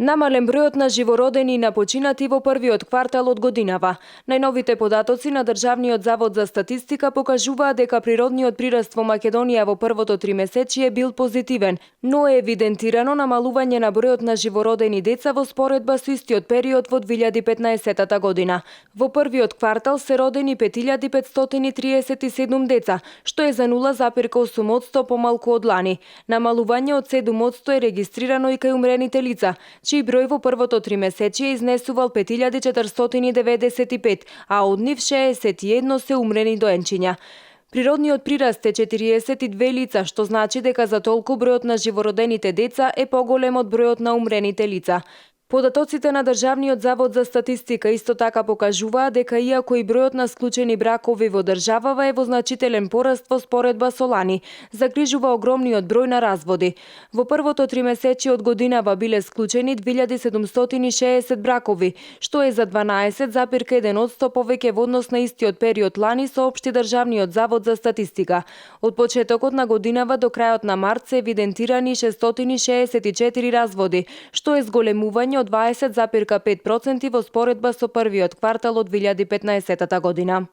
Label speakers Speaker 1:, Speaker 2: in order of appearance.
Speaker 1: Намален бројот на живородени и на починати во првиот квартал од годинава. Најновите податоци на Државниот завод за статистика покажуваат дека природниот прираст во Македонија во првото тримесечие бил позитивен, но е евидентирано намалување на бројот на живородени деца во споредба со истиот период во 2015 година. Во првиот квартал се родени 5537 деца, што е за 0,8% помалку од лани. Намалување од 7% е регистрирано и кај умрените лица, чиј број во првото тримесечие изнесувал 5495, а од нив 61 се умрени доенчиња. Природниот прираст е 42 лица, што значи дека за толку бројот на живородените деца е поголем од бројот на умрените лица. Податоците на Државниот завод за статистика исто така покажуваат дека иако и бројот на склучени бракови во државава е во значителен пораст во споредба со лани, загрижува огромниот број на разводи. Во првото тримесечие од годинава биле склучени 2760 бракови, што е за 12,1% повеќе во однос на истиот период лани, соопшти Државниот завод за статистика. Од почетокот на годинава до крајот на март се евидентирани 664 разводи, што е зголемување од 20,5% во споредба со првиот квартал од 2015 година.